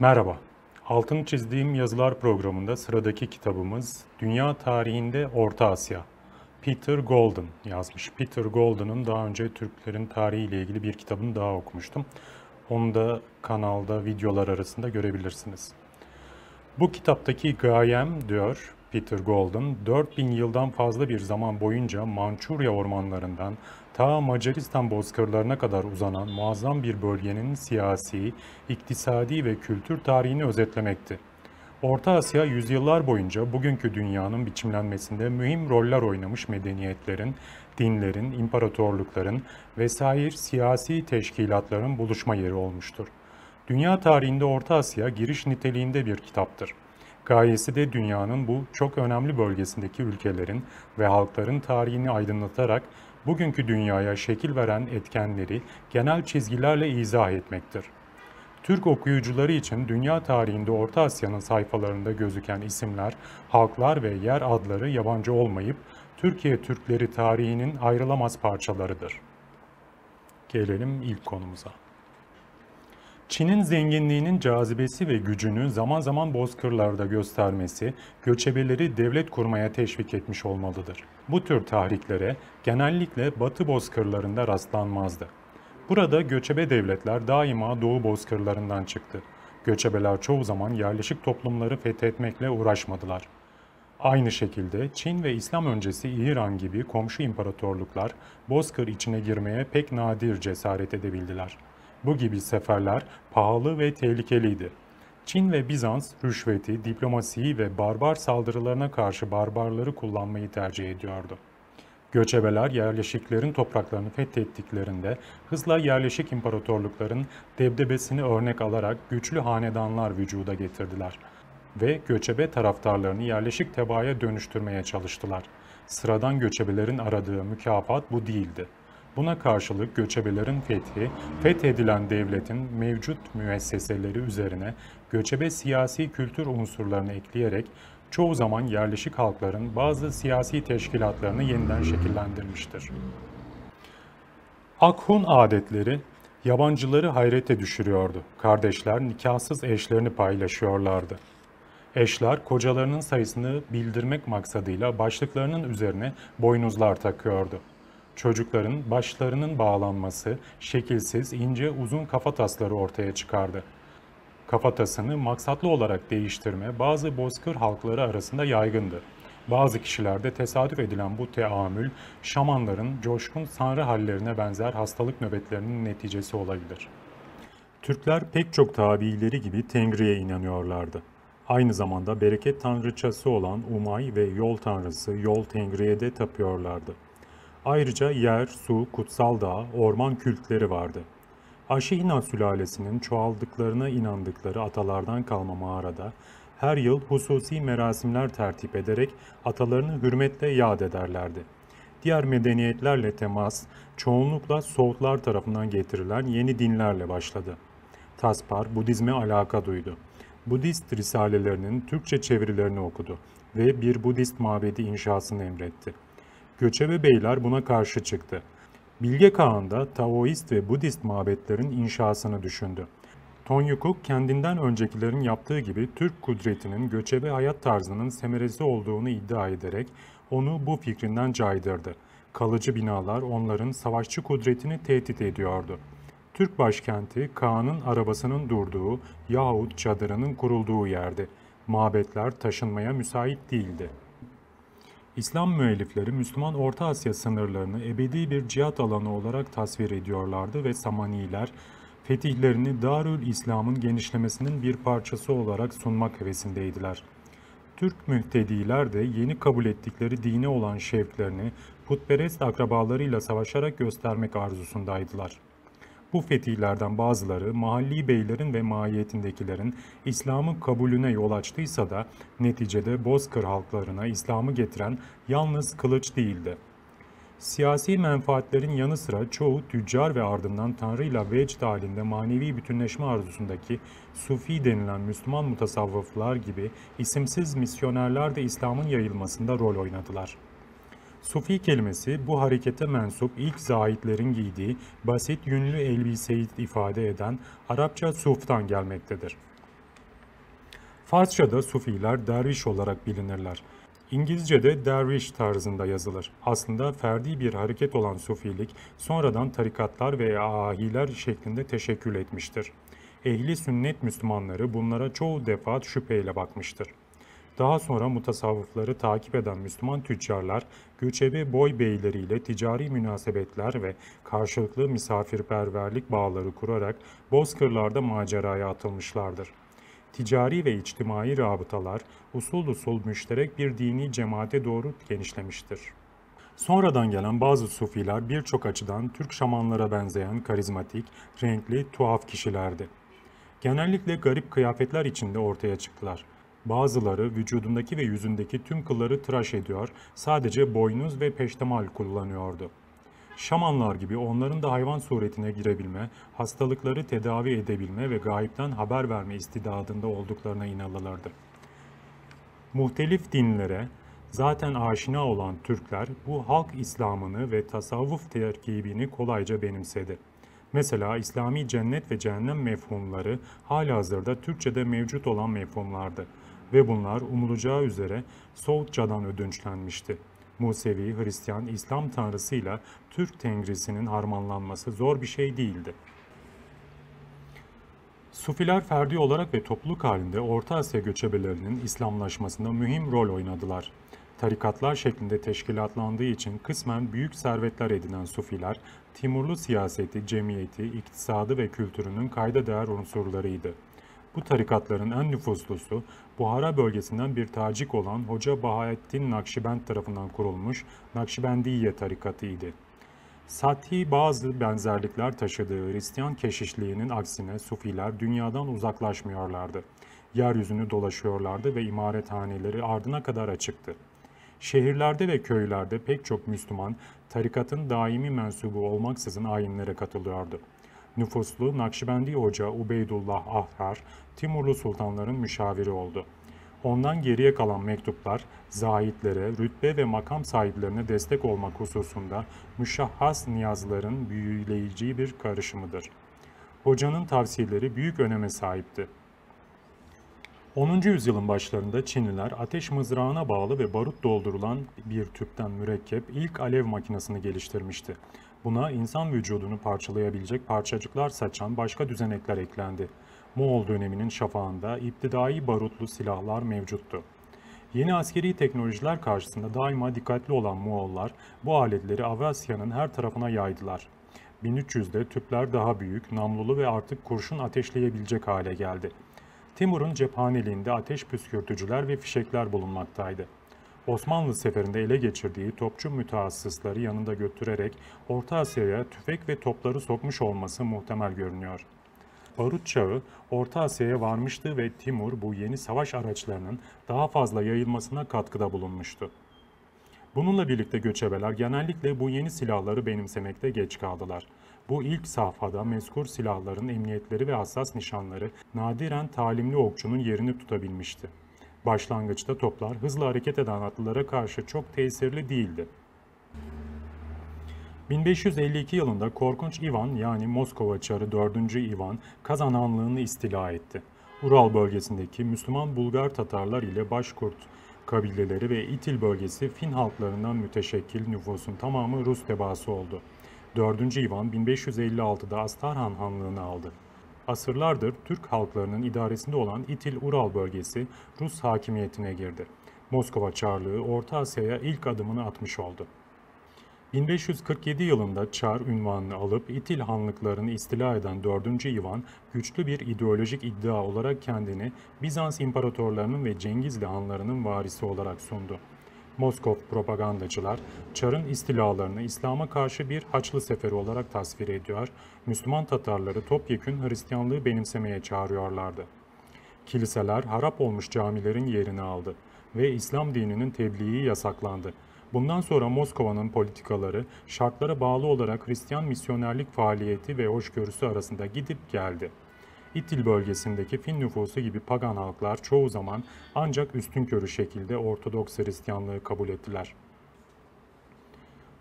Merhaba. Altını çizdiğim yazılar programında sıradaki kitabımız Dünya Tarihinde Orta Asya. Peter Golden yazmış. Peter Golden'ın daha önce Türklerin tarihiyle ilgili bir kitabını daha okumuştum. Onu da kanalda videolar arasında görebilirsiniz. Bu kitaptaki gayem, diyor Peter Golden, 4000 yıldan fazla bir zaman boyunca Mançurya ormanlarından ta Macaristan bozkırlarına kadar uzanan muazzam bir bölgenin siyasi, iktisadi ve kültür tarihini özetlemekti. Orta Asya yüzyıllar boyunca bugünkü dünyanın biçimlenmesinde mühim roller oynamış medeniyetlerin, dinlerin, imparatorlukların vesaire siyasi teşkilatların buluşma yeri olmuştur. Dünya tarihinde Orta Asya giriş niteliğinde bir kitaptır. Gayesi de dünyanın bu çok önemli bölgesindeki ülkelerin ve halkların tarihini aydınlatarak bugünkü dünyaya şekil veren etkenleri genel çizgilerle izah etmektir. Türk okuyucuları için dünya tarihinde Orta Asya'nın sayfalarında gözüken isimler, halklar ve yer adları yabancı olmayıp Türkiye Türkleri tarihinin ayrılamaz parçalarıdır. Gelelim ilk konumuza. Çin'in zenginliğinin cazibesi ve gücünü zaman zaman bozkırlarda göstermesi, göçebeleri devlet kurmaya teşvik etmiş olmalıdır. Bu tür tahriklere genellikle Batı bozkırlarında rastlanmazdı. Burada göçebe devletler daima Doğu bozkırlarından çıktı. Göçebeler çoğu zaman yerleşik toplumları fethetmekle uğraşmadılar. Aynı şekilde Çin ve İslam öncesi İran gibi komşu imparatorluklar bozkır içine girmeye pek nadir cesaret edebildiler. Bu gibi seferler pahalı ve tehlikeliydi. Çin ve Bizans rüşveti, diplomasiyi ve barbar saldırılarına karşı barbarları kullanmayı tercih ediyordu. Göçebeler yerleşiklerin topraklarını fethettiklerinde hızla yerleşik imparatorlukların debdebesini örnek alarak güçlü hanedanlar vücuda getirdiler ve göçebe taraftarlarını yerleşik tebaaya dönüştürmeye çalıştılar. Sıradan göçebelerin aradığı mükafat bu değildi. Buna karşılık göçebelerin fethi, fethedilen devletin mevcut müesseseleri üzerine göçebe siyasi kültür unsurlarını ekleyerek çoğu zaman yerleşik halkların bazı siyasi teşkilatlarını yeniden şekillendirmiştir. Akhun adetleri yabancıları hayrete düşürüyordu. Kardeşler nikahsız eşlerini paylaşıyorlardı. Eşler kocalarının sayısını bildirmek maksadıyla başlıklarının üzerine boynuzlar takıyordu. Çocukların başlarının bağlanması, şekilsiz, ince, uzun kafatasları ortaya çıkardı. Kafatasını maksatlı olarak değiştirme bazı bozkır halkları arasında yaygındı. Bazı kişilerde tesadüf edilen bu teamül, şamanların coşkun sanrı hallerine benzer hastalık nöbetlerinin neticesi olabilir. Türkler pek çok tabiileri gibi Tengri'ye inanıyorlardı. Aynı zamanda bereket tanrıçası olan Umay ve yol tanrısı Yol Tengri'ye de tapıyorlardı. Ayrıca yer, su, kutsal dağ, orman kültleri vardı. Aşihna sülalesinin çoğaldıklarına inandıkları atalardan kalma mağarada her yıl hususi merasimler tertip ederek atalarını hürmetle yad ederlerdi. Diğer medeniyetlerle temas çoğunlukla Soğutlar tarafından getirilen yeni dinlerle başladı. Taspar Budizme alaka duydu. Budist risalelerinin Türkçe çevirilerini okudu ve bir Budist mabedi inşasını emretti. Göçebe beyler buna karşı çıktı. Bilge Kağan da Taoist ve Budist mabetlerin inşasını düşündü. Tonyukuk kendinden öncekilerin yaptığı gibi Türk kudretinin göçebe hayat tarzının semeresi olduğunu iddia ederek onu bu fikrinden caydırdı. Kalıcı binalar onların savaşçı kudretini tehdit ediyordu. Türk başkenti Kağan'ın arabasının durduğu yahut çadırının kurulduğu yerdi. Mabetler taşınmaya müsait değildi. İslam müellifleri Müslüman Orta Asya sınırlarını ebedi bir cihat alanı olarak tasvir ediyorlardı ve Samaniler fetihlerini Darül İslam'ın genişlemesinin bir parçası olarak sunmak hevesindeydiler. Türk mühtediler de yeni kabul ettikleri dine olan şevklerini putperest akrabalarıyla savaşarak göstermek arzusundaydılar. Bu fetihlerden bazıları mahalli beylerin ve mahiyetindekilerin İslam'ın kabulüne yol açtıysa da neticede Bozkır halklarına İslam'ı getiren yalnız kılıç değildi. Siyasi menfaatlerin yanı sıra çoğu tüccar ve ardından Tanrı'yla vecd halinde manevi bütünleşme arzusundaki Sufi denilen Müslüman mutasavvıflar gibi isimsiz misyonerler de İslam'ın yayılmasında rol oynadılar. Sufi kelimesi bu harekete mensup ilk zahitlerin giydiği basit yünlü elbiseyi ifade eden Arapça suftan gelmektedir. Farsça'da Sufiler derviş olarak bilinirler. İngilizce'de derviş tarzında yazılır. Aslında ferdi bir hareket olan Sufilik, sonradan tarikatlar veya ahiler şeklinde teşekkül etmiştir. Ehli sünnet Müslümanları bunlara çoğu defa şüpheyle bakmıştır. Daha sonra mutasavvıfları takip eden Müslüman tüccarlar, göçebe boy beyleriyle ticari münasebetler ve karşılıklı misafirperverlik bağları kurarak bozkırlarda maceraya atılmışlardır. Ticari ve içtimai rabıtalar usul usul müşterek bir dini cemaate doğru genişlemiştir. Sonradan gelen bazı sufiler birçok açıdan Türk şamanlara benzeyen karizmatik, renkli, tuhaf kişilerdi. Genellikle garip kıyafetler içinde ortaya çıktılar. Bazıları vücudundaki ve yüzündeki tüm kılları tıraş ediyor, sadece boynuz ve peştemal kullanıyordu. Şamanlar gibi onların da hayvan suretine girebilme, hastalıkları tedavi edebilme ve gayipten haber verme istidadında olduklarına inanılırdı. Muhtelif dinlere zaten aşina olan Türkler bu halk İslam'ını ve tasavvuf terkibini kolayca benimsedi. Mesela İslami cennet ve cehennem mefhumları halihazırda Türkçe'de mevcut olan mefhumlardı ve bunlar umulacağı üzere Soğutçadan ödünçlenmişti. Musevi, Hristiyan, İslam tanrısıyla Türk tengrisinin harmanlanması zor bir şey değildi. Sufiler ferdi olarak ve topluluk halinde Orta Asya göçebelerinin İslamlaşmasında mühim rol oynadılar. Tarikatlar şeklinde teşkilatlandığı için kısmen büyük servetler edinen Sufiler, Timurlu siyaseti, cemiyeti, iktisadı ve kültürünün kayda değer unsurlarıydı. Bu tarikatların en nüfuslusu, Buhara bölgesinden bir tacik olan Hoca Bahaettin Nakşibend tarafından kurulmuş Nakşibendiye tarikatıydı. Sathi bazı benzerlikler taşıdığı Hristiyan keşişliğinin aksine Sufiler dünyadan uzaklaşmıyorlardı. Yeryüzünü dolaşıyorlardı ve imarethaneleri ardına kadar açıktı. Şehirlerde ve köylerde pek çok Müslüman, tarikatın daimi mensubu olmaksızın ayinlere katılıyordu. Nüfuslu Nakşibendi Hoca Ubeydullah Ahrar, Timurlu sultanların müşaviri oldu. Ondan geriye kalan mektuplar, zahitlere, rütbe ve makam sahiplerine destek olmak hususunda müşahhas niyazların büyüleyici bir karışımıdır. Hocanın tavsiyeleri büyük öneme sahipti. 10. yüzyılın başlarında Çinliler ateş mızrağına bağlı ve barut doldurulan bir tüpten mürekkep ilk alev makinesini geliştirmişti. Buna insan vücudunu parçalayabilecek parçacıklar saçan başka düzenekler eklendi. Moğol döneminin şafağında iptidai barutlu silahlar mevcuttu. Yeni askeri teknolojiler karşısında daima dikkatli olan Moğollar bu aletleri Avrasya'nın her tarafına yaydılar. 1300'de tüpler daha büyük, namlulu ve artık kurşun ateşleyebilecek hale geldi. Timur'un cephaneliğinde ateş püskürtücüler ve fişekler bulunmaktaydı. Osmanlı seferinde ele geçirdiği topçu mütehassısları yanında götürerek Orta Asya'ya tüfek ve topları sokmuş olması muhtemel görünüyor. Barut çağı Orta Asya'ya varmıştı ve Timur bu yeni savaş araçlarının daha fazla yayılmasına katkıda bulunmuştu. Bununla birlikte göçebeler genellikle bu yeni silahları benimsemekte geç kaldılar. Bu ilk safhada mezkur silahların emniyetleri ve hassas nişanları nadiren talimli okçunun yerini tutabilmişti. Başlangıçta toplar hızlı hareket eden atlılara karşı çok tesirli değildi. 1552 yılında Korkunç Ivan yani Moskova Çarı 4. Ivan Kazan Hanlığı'nı istila etti. Ural bölgesindeki Müslüman Bulgar Tatarlar ile Başkurt kabileleri ve İtil bölgesi Fin halklarından müteşekkil nüfusun tamamı Rus tebaası oldu. 4. Ivan 1556'da Astarhan Hanlığı'nı aldı. Asırlardır Türk halklarının idaresinde olan İtil-Ural bölgesi Rus hakimiyetine girdi. Moskova Çarlığı Orta Asya'ya ilk adımını atmış oldu. 1547 yılında Çar unvanını alıp İtil hanlıklarını istila eden 4. Ivan, güçlü bir ideolojik iddia olarak kendini Bizans imparatorlarının ve Cengizli hanlarının varisi olarak sundu. Moskov propagandacılar, Çar'ın istilalarını İslam'a karşı bir Haçlı Seferi olarak tasvir ediyor, Müslüman Tatarları topyekün Hristiyanlığı benimsemeye çağırıyorlardı. Kiliseler harap olmuş camilerin yerini aldı ve İslam dininin tebliği yasaklandı. Bundan sonra Moskova'nın politikaları şartlara bağlı olarak Hristiyan misyonerlik faaliyeti ve hoşgörüsü arasında gidip geldi. İtil bölgesindeki Fin nüfusu gibi pagan halklar çoğu zaman ancak üstünkörü şekilde Ortodoks Hristiyanlığı kabul ettiler.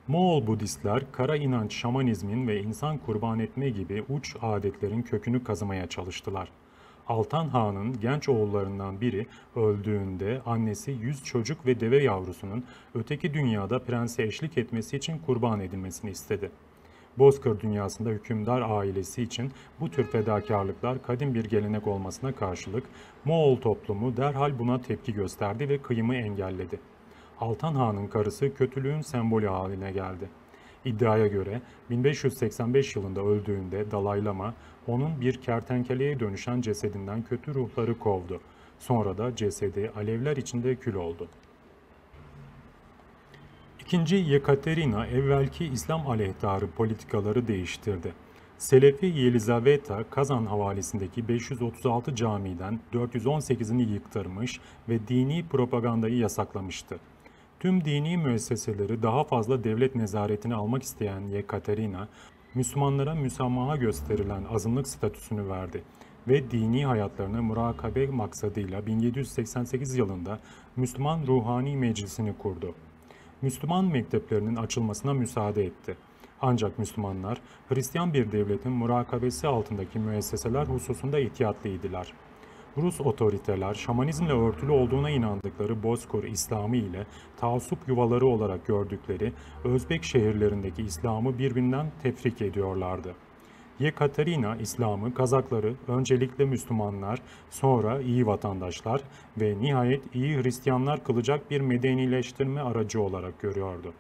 Moğol Budistler kara inanç, şamanizmin ve insan kurban etme gibi uç adetlerin kökünü kazımaya çalıştılar. Altan Han'ın genç oğullarından biri öldüğünde annesi 100 çocuk ve deve yavrusunun öteki dünyada prense eşlik etmesi için kurban edilmesini istedi. Bozkır dünyasında hükümdar ailesi için bu tür fedakarlıklar kadim bir gelenek olmasına karşılık Moğol toplumu derhal buna tepki gösterdi ve kıyımı engelledi. Altan Han'ın karısı kötülüğün sembolü haline geldi. İddiaya göre 1585 yılında öldüğünde Dalai Lama onun bir kertenkeleye dönüşen cesedinden kötü ruhları kovdu. Sonra da cesedi alevler içinde kül oldu. İkinci Yekaterina evvelki İslam aleyhtarı politikaları değiştirdi. Selefi Yelizaveta Kazan havalisindeki 536 camiden 418'ini yıktırmış ve dini propagandayı yasaklamıştı. Tüm dini müesseseleri daha fazla devlet nezaretine almak isteyen Yekaterina, Müslümanlara müsamaha gösterilen azınlık statüsünü verdi ve dini hayatlarını murakabe maksadıyla 1788 yılında Müslüman Ruhani Meclisi'ni kurdu. Müslüman mekteplerinin açılmasına müsaade etti. Ancak Müslümanlar, Hristiyan bir devletin murakabesi altındaki müesseseler hususunda ihtiyatlıydılar. Rus otoriteler, şamanizmle örtülü olduğuna inandıkları Bozkır İslamı ile taassup yuvaları olarak gördükleri Özbek şehirlerindeki İslam'ı birbirinden tefrik ediyorlardı. Yekaterina İslam'ı Kazakları öncelikle Müslümanlar, sonra iyi vatandaşlar ve nihayet iyi Hristiyanlar kılacak bir medenileştirme aracı olarak görüyordu.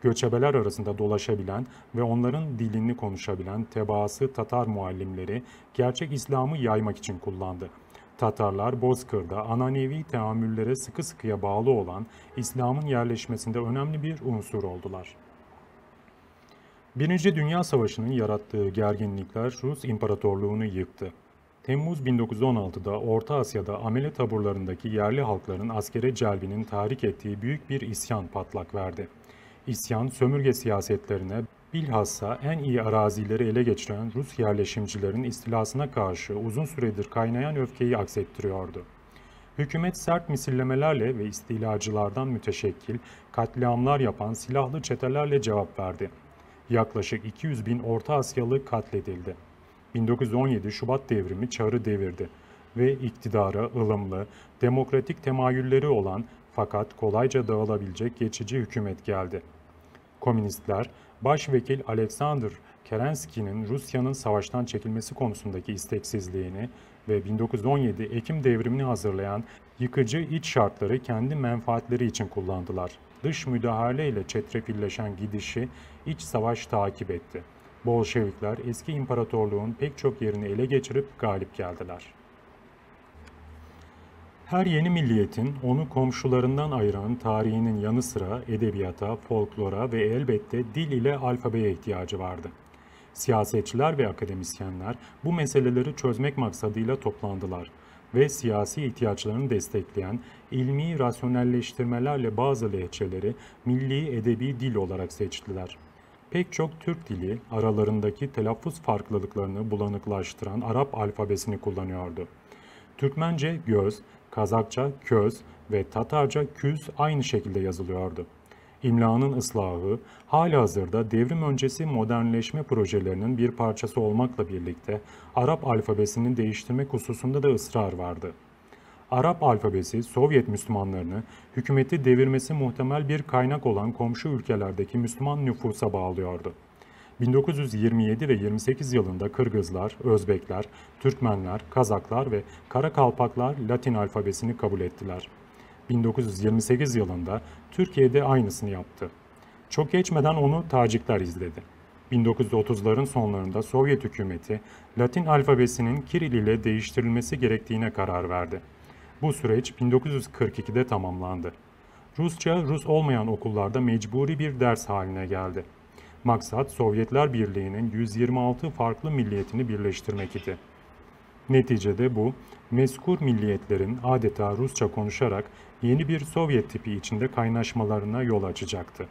Göçebeler arasında dolaşabilen ve onların dilini konuşabilen tebaası Tatar muallimleri gerçek İslam'ı yaymak için kullandı. Tatarlar Bozkır'da ananevi teamüllere sıkı sıkıya bağlı olan İslam'ın yerleşmesinde önemli bir unsur oldular. Birinci Dünya Savaşı'nın yarattığı gerginlikler Rus İmparatorluğunu yıktı. Temmuz 1916'da Orta Asya'da amele taburlarındaki yerli halkların askere celbinin tahrik ettiği büyük bir isyan patlak verdi. İsyan, sömürge siyasetlerine, bilhassa en iyi arazileri ele geçiren Rus yerleşimcilerin istilasına karşı uzun süredir kaynayan öfkeyi aksettiriyordu. Hükümet sert misillemelerle ve istilacılardan müteşekkil katliamlar yapan silahlı çetelerle cevap verdi. Yaklaşık 200 bin Orta Asyalı katledildi. 1917 Şubat devrimi çarı devirdi ve iktidara ılımlı, demokratik temayülleri olan fakat kolayca dağılabilecek geçici hükümet geldi. Komünistler, Başvekil Alexander Kerenski'nin Rusya'nın savaştan çekilmesi konusundaki isteksizliğini ve 1917 Ekim devrimini hazırlayan yıkıcı iç şartları kendi menfaatleri için kullandılar. Dış müdahale ile çetrefilleşen gidişi iç savaş takip etti. Bolşevikler eski imparatorluğun pek çok yerini ele geçirip galip geldiler. Her yeni milliyetin onu komşularından ayıran tarihinin yanı sıra edebiyata, folklora ve elbette dil ile alfabeye ihtiyacı vardı. Siyasetçiler ve akademisyenler bu meseleleri çözmek maksadıyla toplandılar ve siyasi ihtiyaçlarını destekleyen ilmi rasyonelleştirmelerle bazı lehçeleri milli edebi dil olarak seçtiler. Pek çok Türk dili aralarındaki telaffuz farklılıklarını bulanıklaştıran Arap alfabesini kullanıyordu. Türkmence göz, Kazakça köz ve Tatarca küz aynı şekilde yazılıyordu. İmlanın ıslahı, halihazırda devrim öncesi modernleşme projelerinin bir parçası olmakla birlikte Arap alfabesini değiştirmek hususunda da ısrar vardı. Arap alfabesi Sovyet Müslümanlarını hükümeti devirmesi muhtemel bir kaynak olan komşu ülkelerdeki Müslüman nüfusa bağlıyordu. 1927 ve 28 yılında Kırgızlar, Özbekler, Türkmenler, Kazaklar ve Karakalpaklar Latin alfabesini kabul ettiler. 1928 yılında Türkiye'de aynısını yaptı. Çok geçmeden onu Tacikler izledi. 1930'ların sonlarında Sovyet hükümeti Latin alfabesinin Kiril ile değiştirilmesi gerektiğine karar verdi. Bu süreç 1942'de tamamlandı. Rusça, Rus olmayan okullarda mecburi bir ders haline geldi. Maksat Sovyetler Birliği'nin 126 farklı milliyetini birleştirmek idi. Neticede bu, mezkur milliyetlerin adeta Rusça konuşarak yeni bir Sovyet tipi içinde kaynaşmalarına yol açacaktı.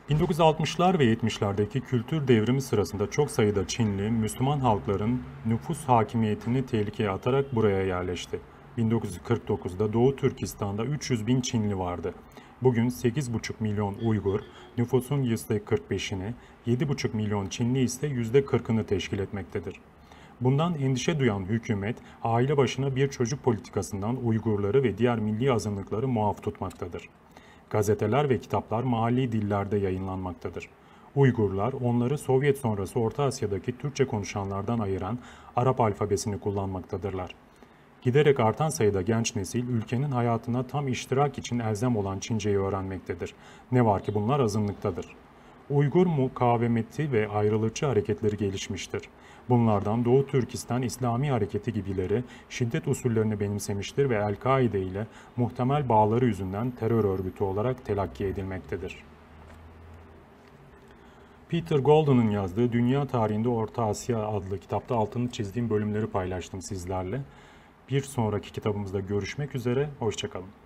1960'lar ve 70'lerdeki kültür devrimi sırasında çok sayıda Çinli, Müslüman halkların nüfus hakimiyetini tehlikeye atarak buraya yerleşti. 1949'da Doğu Türkistan'da 300 bin Çinli vardı. Bugün 8,5 milyon Uygur, nüfusun %45'ini, 7,5 milyon Çinli ise %40'ını teşkil etmektedir. Bundan endişe duyan hükümet, aile başına bir çocuk politikasından Uygurları ve diğer milli azınlıkları muaf tutmaktadır. Gazeteler ve kitaplar mahalli dillerde yayınlanmaktadır. Uygurlar, onları Sovyet sonrası Orta Asya'daki Türkçe konuşanlardan ayıran Arap alfabesini kullanmaktadırlar. Giderek artan sayıda genç nesil, ülkenin hayatına tam iştirak için elzem olan Çince'yi öğrenmektedir. Ne var ki bunlar azınlıktadır. Uygur mukavemeti ve ayrılıkçı hareketleri gelişmiştir. Bunlardan Doğu Türkistan İslami Hareketi gibileri şiddet usullerini benimsemiştir ve El-Kaide ile muhtemel bağları yüzünden terör örgütü olarak telakki edilmektedir. Peter Golden'ın yazdığı Dünya Tarihinde Orta Asya adlı kitapta altını çizdiğim bölümleri paylaştım sizlerle. Bir sonraki kitabımızda görüşmek üzere, hoşça kalın.